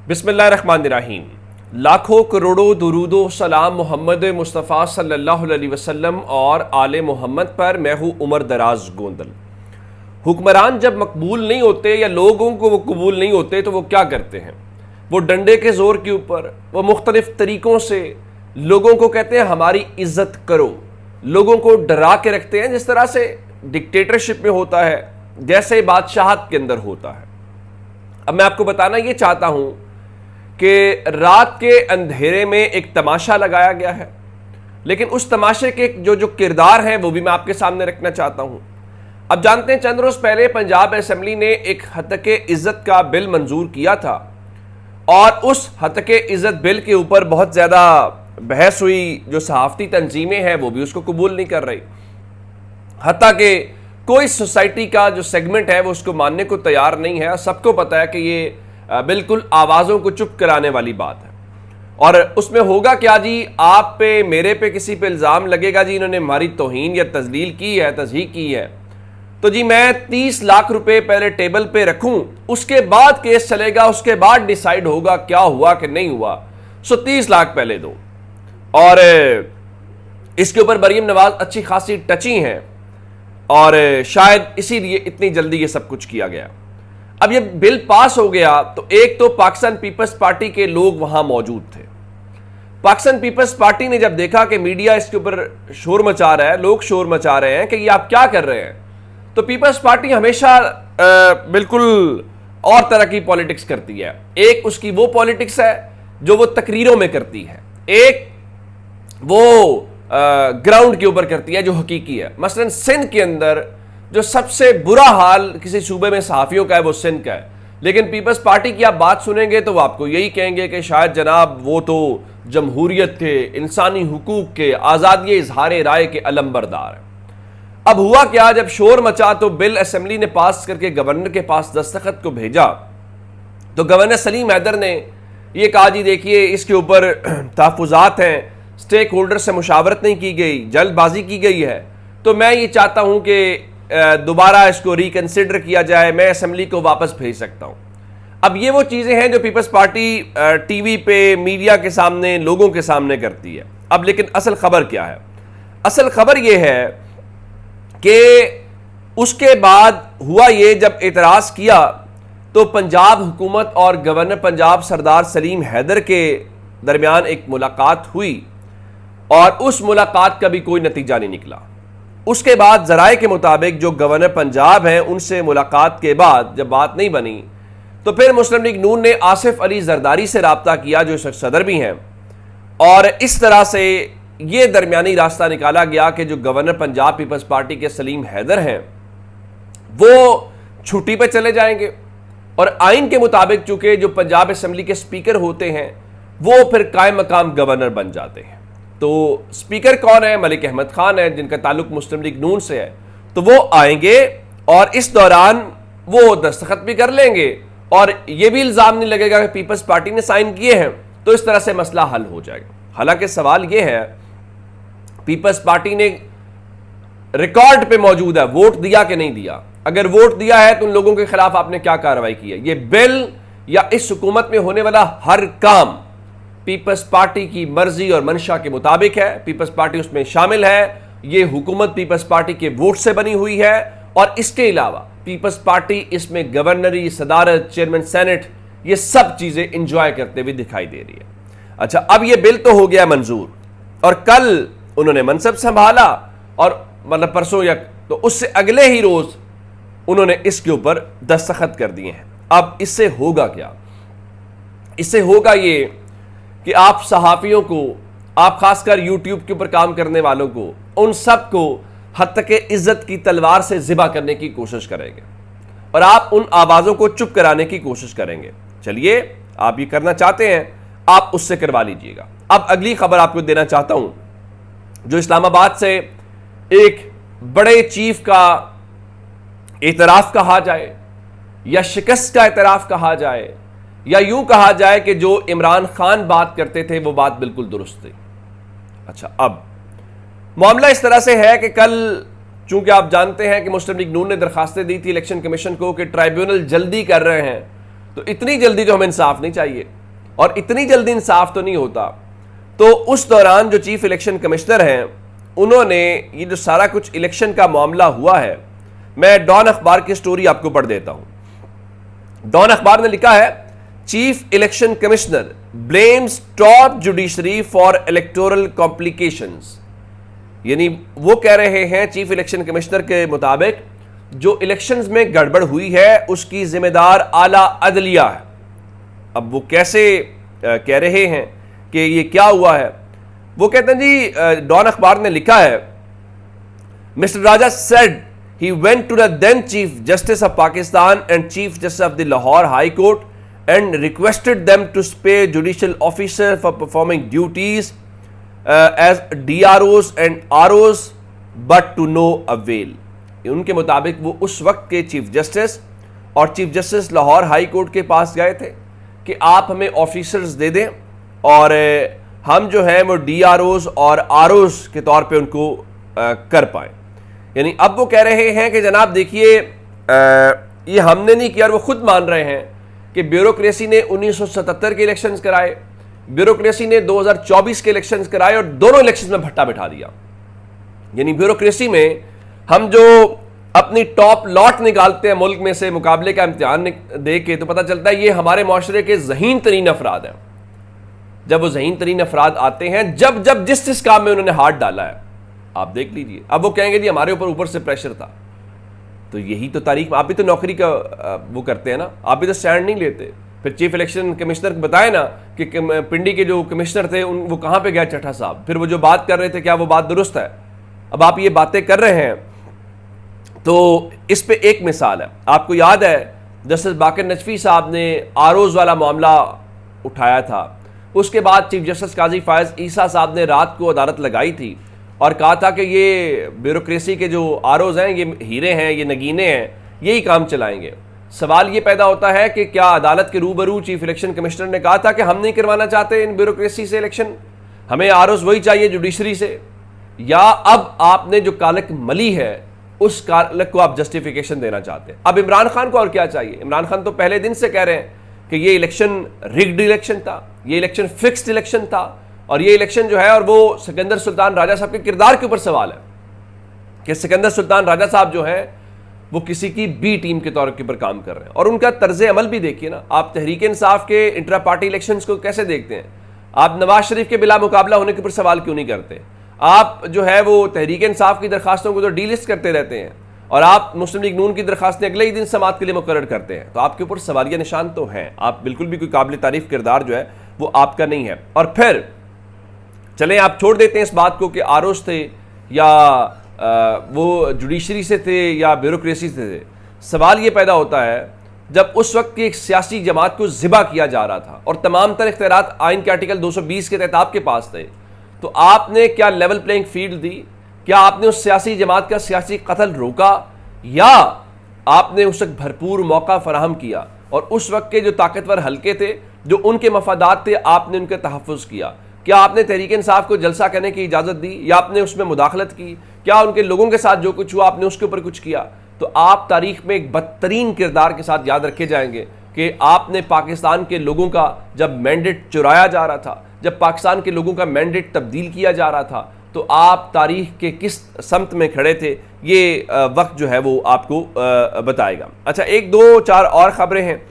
बिस्मिल्लाहिर्रहमानिर्रहीम। लाखों करोड़ों दुरूदो सलाम मोहम्मद मुस्तफ़ा सल्लल्लाहु अलैहि वसल्लम और आले मोहम्मद पर। मैं हूँ उमर दराज गोंदल। हुक्मरान जब मकबूल नहीं होते या लोगों को वो कबूल नहीं होते तो वो क्या करते हैं? वो डंडे के ज़ोर के ऊपर वो मुख्तलिफ तरीक़ों से लोगों को कहते हैं हमारी इज्जत करो, लोगों को डरा के रखते हैं, जिस तरह से डिक्टेटरशिप में होता है, जैसे बादशाहत के अंदर होता है। अब मैं आपको बताना ये चाहता हूं कि रात के अंधेरे में एक तमाशा लगाया गया है, लेकिन उस तमाशे के जो किरदार हैं वो भी मैं आपके सामने रखना चाहता हूं। अब जानते हैं, चंद रोज पहले पंजाब असेंबली ने एक हतके इज्जत का बिल मंजूर किया था और उस हतके इज्जत बिल के ऊपर बहुत ज्यादा बहस हुई। जो सहाफती तंजीमें हैं वो भी उसको कबूल नहीं कर रही, हत्ता के कोई सोसाइटी का जो सेगमेंट है वो उसको मानने को तैयार नहीं है। सबको पता है कि ये बिल्कुल आवाज़ों को चुप कराने वाली बात है। और उसमें होगा क्या जी, आप पे मेरे पे किसी पे इल्ज़ाम लगेगा जी इन्होंने हमारी तौहीन या तजलील की है, तज़हीक की है, तो जी मैं 30 लाख रुपए पहले टेबल पे रखूं, उसके बाद केस चलेगा, उसके बाद डिसाइड होगा क्या हुआ कि नहीं हुआ। सो 30 लाख पहले दो। और इसके ऊपर मरीम नवाज अच्छी खासी टची हैं और शायद इसीलिए इतनी जल्दी ये सब कुछ किया गया। अब ये बिल पास हो गया तो एक तो पाकिस्तान पीपल्स पार्टी के लोग वहां मौजूद थे। पाकिस्तान पीपल्स पार्टी ने जब देखा कि मीडिया इसके ऊपर शोर मचा रहा है, लोग शोर मचा रहे हैं कि ये आप क्या कर रहे हैं, तो पीपल्स पार्टी हमेशा बिल्कुल और तरह की पॉलिटिक्स करती है। एक उसकी वो पॉलिटिक्स है जो वो तकरीरों में करती है, एक वो ग्राउंड के ऊपर करती है जो हकीकी है। मसलन सिंध के अंदर जो सबसे बुरा हाल किसी सूबे में सहाफ़ियों का है वो सिंध का है, लेकिन पीपल्स पार्टी की आप बात सुनेंगे तो वो आपको यही कहेंगे कि शायद जनाब वो तो जमहूरियत के, इंसानी हुकूक के, आज़ादी इजहार राय के अलंबरदार है। अब हुआ क्या, जब शोर मचा तो बिल असेंबली ने पास करके गवर्नर के पास दस्तखत को भेजा तो गवर्नर सलीम हैदर ने यह कहा जी देखिए इसके ऊपर तहफ़्फ़ुज़ात हैं, स्टेक होल्डर से मुशावरत नहीं की गई, जल्दबाजी की गई है, तो मैं ये चाहता हूं कि दोबारा इसको रिकंसिडर किया जाए, मैं असेंबली को वापस भेज सकता हूं। अब ये वो चीज़ें हैं जो पीपल्स पार्टी टीवी पे, मीडिया के सामने, लोगों के सामने करती है। अब लेकिन असल खबर क्या है? असल खबर यह है कि उसके बाद हुआ ये, जब एतराज़ किया तो पंजाब हुकूमत और गवर्नर पंजाब सरदार सलीम हैदर के दरमियान एक मुलाकात हुई और उस मुलाकात का भी कोई नतीजा नहीं निकला। उसके बाद ज़राए के मुताबिक जो गवर्नर पंजाब हैं उनसे मुलाकात के बाद जब बात नहीं बनी तो फिर मुस्लिम लीग नून ने आसिफ अली जरदारी से रब्ता किया जो इस वक्त सदर भी हैं, और इस तरह से ये दरमियानी रास्ता निकाला गया कि जो गवर्नर पंजाब पीपल्स पार्टी के सलीम हैदर हैं वो छुट्टी पर चले जाएंगे और आइन के मुताबिक चूंकि जो पंजाब असेंबली के स्पीकर होते हैं वो फिर कायम मकाम गवर्नर बन जाते हैं। तो स्पीकर कौन है? मलिक अहमद खान है, जिनका ताल्लुक मुस्लिम लीग नून से है। तो वो आएंगे और इस दौरान वो दस्तखत भी कर लेंगे और ये भी इल्ज़ाम नहीं लगेगा कि पीपल्स पार्टी ने साइन किए हैं, तो इस तरह से मसला हल हो जाएगा। हालांकि सवाल ये है, पीपल्स पार्टी ने रिकॉर्ड पे मौजूद है वोट दिया कि नहीं दिया। अगर वोट दिया है तो उन लोगों के खिलाफ आपने क्या कार्रवाई की है? ये बिल या इस हुकूमत में होने वाला हर काम पीपल्स पार्टी की मर्जी और मंशा के मुताबिक है। पीपल्स पार्टी उसमें शामिल है, ये हुकूमत पीपल्स पार्टी के वोट से बनी हुई है और इसके अलावा पीपल्स पार्टी इसमें गवर्नरी, सदारत, चेयरमैन सेनेट, ये सब चीजें इंजॉय करते हुए दिखाई दे रही है। अच्छा, अब ये बिल तो हो गया मंजूर और कल उन्होंने मनसब संभाला और मतलब परसों या तो उससे अगले ही रोज उन्होंने इसके ऊपर दस्तखत कर दिए हैं। अब इससे होगा क्या? इससे होगा ये कि आप सहाफ़ियों को, आप खासकर यूट्यूब के ऊपर काम करने वालों को, उन सब को हत्ते के इज्जत की तलवार से ज़िबा करने की कोशिश करेंगे और आप उन आवाज़ों को चुप कराने की कोशिश करेंगे। चलिए, आप ये करना चाहते हैं, आप उससे करवा लीजिएगा। अब अगली खबर आपको देना चाहता हूं, जो इस्लामाबाद से एक बड़े चीफ का एतराफ़ कहा जाए या शिकस्त का एतराफ़ कहा जाए या यूं कहा जाए कि जो इमरान खान बात करते थे वो बात बिल्कुल दुरुस्त थी। अच्छा, अब मामला इस तरह से है कि कल चूंकि आप जानते हैं कि मुस्लिम लीग नून ने दरखास्तें दी थी इलेक्शन कमीशन को कि ट्राइब्यूनल जल्दी कर रहे हैं, तो इतनी जल्दी तो हमें इंसाफ नहीं चाहिए, और इतनी जल्दी इंसाफ तो नहीं होता। तो उस दौरान जो चीफ इलेक्शन कमिश्नर हैं, उन्होंने ये जो सारा कुछ इलेक्शन का मामला हुआ है, मैं डॉन अखबार की स्टोरी आपको पढ़ देता हूं। डॉन अखबार ने लिखा है, chief election commissioner blames top judiciary for electoral complications. यानी वो कह रहे हैं, चीफ इलेक्शन कमिश्नर के मुताबिक जो इलेक्शंस में गड़बड़ हुई है उसकी जिम्मेदार आला अदलिया है। अब वो कैसे कह रहे हैं कि ये क्या हुआ है? वो कहते हैं जी, डॉन अखबार ने लिखा है, mister Raja said he went to the then chief justice of Pakistan and chief justice of the Lahore high court and requested them to spare judicial officer for performing duties as DROs and ROs but to no avail. उनके मुताबिक वो उस वक्त के chief justice और chief justice Lahore high court के पास गए थे कि आप हमें ऑफिसर्स दे दें और हम जो है वो DROs और ROs के तौर पे उनको कर पाएं। यानी अब वो कह रहे हैं कि जनाब देखिए, ये हमने नहीं किया, और वो खुद मान रहे हैं कि ब्यूरोक्रेसी ने 1977 के इलेक्शंस कराए, ब्यूरोक्रेसी ने 2024 के इलेक्शंस कराए और दोनों इलेक्शंस में भट्टा बिठा दिया। यानी ब्यूरोक्रेसी में हम जो अपनी टॉप लॉट निकालते हैं मुल्क में से मुकाबले का इम्तिहान दे के, तो पता चलता है ये हमारे माशरे के ज़हीन तरीन अफराद हैं। जब वो ज़हीन तरीन अफराद आते हैं, जब जब जिस जिस काम में उन्होंने हाथ डाला है, आप देख लीजिए, अब वो कहेंगे जी हमारे ऊपर से प्रेशर था। तो यही तो तारीख, आप भी तो नौकरी का वो करते हैं ना, आप भी तो स्टैंड नहीं लेते। फिर चीफ इलेक्शन कमिश्नर को बताए ना कि पिंडी के जो कमिश्नर थे वो कहाँ पे गए चट्टा साहब, फिर वो जो बात कर रहे थे क्या वो बात दुरुस्त है? अब आप ये बातें कर रहे हैं। तो इस पे एक मिसाल है, आपको याद है जस्टिस बाकर नजफी साहब ने ROs वाला मामला उठाया था, उसके बाद चीफ जस्टिस काजी फायज ईसा साहब ने रात को अदालत लगाई थी और कहा था कि ये ब्यूरोक्रेसी के जो ROs हैं ये हीरे हैं, ये नगीने हैं, यही काम चलाएंगे। सवाल ये पैदा होता है कि क्या अदालत के रूबरू चीफ इलेक्शन कमिश्नर ने कहा था कि हम नहीं करवाना चाहते इन ब्यूरोक्रेसी से इलेक्शन, हमें ROs वही चाहिए जुडिशरी से, या अब आपने जो कालक मली है उस कालक को आप जस्टिफिकेशन देना चाहते हैं? अब इमरान खान को और क्या चाहिए? इमरान खान तो पहले दिन से कह रहे हैं कि ये इलेक्शन रिग्ड इलेक्शन था, ये इलेक्शन फिक्स्ड इलेक्शन था, और ये इलेक्शन जो है, और वो सिकंदर सुल्तान राजा साहब के किरदार के ऊपर सवाल है कि सिकंदर सुल्तान राजा साहब जो है वो किसी की बी टीम के तौर के ऊपर काम कर रहे हैं। और उनका तर्ज अमल भी देखिए ना, आप तहरीक इंसाफ के इंट्रा पार्टी इलेक्शंस को कैसे देखते हैं? आप नवाज शरीफ के बिला मुकाबला होने के ऊपर सवाल क्यों नहीं करते? आप जो है वो तहरीक इंसाफ की दरखास्तों को तो डीलिस्ट करते रहते हैं, और आप मुस्लिम लीग नून की दरखास्तें अगले ही दिन समाअत के लिए मुकर्रर करते हैं। तो आपके ऊपर सवालिया निशान तो हैं, आप बिल्कुल भी कोई काबिल तारीफ किरदार जो है वो आपका नहीं है। और फिर चलें, आप छोड़ देते हैं इस बात को कि ROs थे या वो जुडिशरी से थे या ब्यूरोक्रेसी से थे। सवाल ये पैदा होता है जब उस वक्त की एक सियासी जमात को ज़िबा किया जा रहा था और तमाम तर इख्तियारात आइन के आर्टिकल 220 के तहत आपके पास थे, तो आपने क्या लेवल प्लेइंग फील्ड दी? क्या आपने उस सियासी जमात का सियासी कत्ल रोका, या आपने उस वक्त भरपूर मौका फराहम किया और उस वक्त के जो ताकतवर हल्के थे, जो उनके मफादात थे, आपने उनका तहफ़्फ़ुज़ किया? क्या आपने तहरीक इंसाफ को जलसा करने की इजाज़त दी या आपने उसमें मुदाखलत की? क्या उनके लोगों के साथ जो कुछ हुआ आपने उसके ऊपर कुछ किया? तो आप तारीख में एक बदतरीन किरदार के साथ याद रखे जाएंगे कि आपने पाकिस्तान के लोगों का जब मैंडेट चुराया जा रहा था, जब पाकिस्तान के लोगों का मैंडेट तब्दील किया जा रहा था, तो आप तारीख के किस समत में खड़े थे, ये वक्त जो है वो आपको बताएगा। अच्छा, एक दो चार और ख़बरें हैं।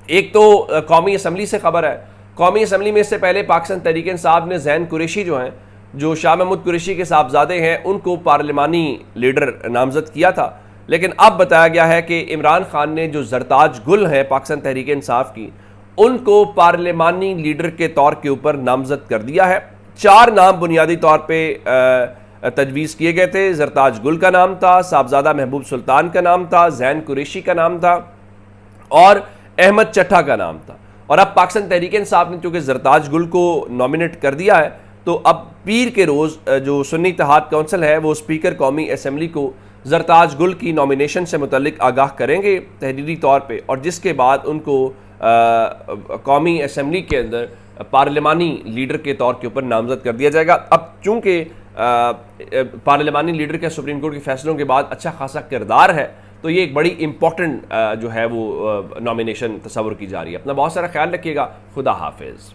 एक तो कौमी असम्बली से खबर है। कौमी असम्बली में इससे पहले पाकिस्तान तहरीक इंसाफ ने ज़ैन कुरैशी जो हैं, जो शाह महमूद कुरैशी के साहबजादे हैं, उनको पार्लिमानी लीडर नामज़द किया था। लेकिन अब बताया गया है कि इमरान खान ने जो जरताज गुल है पाकिस्तान तहरीक इंसाफ की, उनको पार्लिमानी लीडर के तौर के ऊपर नामज़द कर दिया है। 4 नाम बुनियादी तौर पे तजवीज़ किए गए थे। जरताज गुल का नाम था, साहबजादा महबूब सुल्तान का नाम था, ज़ैन कुरैशी का नाम था और अहमद चट्टा का नाम था। और अब पाकिस्तान तहरीक इंसाफ ने चूँकि जरताज गुल को नॉमिनेट कर दिया है, तो अब पीर के रोज़ जो सुन्नी इत्तेहाद कौंसिल है वो स्पीकर कौमी असम्बली को जरताज गुल की नॉमिनेशन से मुतल्लिक आगाह करेंगे तहरीरी तौर पे, और जिसके बाद उनको कौमी असम्बली के अंदर पार्लिमानी लीडर के तौर के ऊपर नामज़द कर दिया जाएगा। अब चूँकि पार्लिमानी लीडर के सुप्रीम कोर्ट के फैसलों के बाद अच्छा खासा किरदार है, तो ये एक बड़ी इंपॉर्टेंट जो है वो नॉमिनेशन तस्वुर की जा रही है। अपना बहुत सारा ख्याल रखिएगा। खुदा हाफिज़।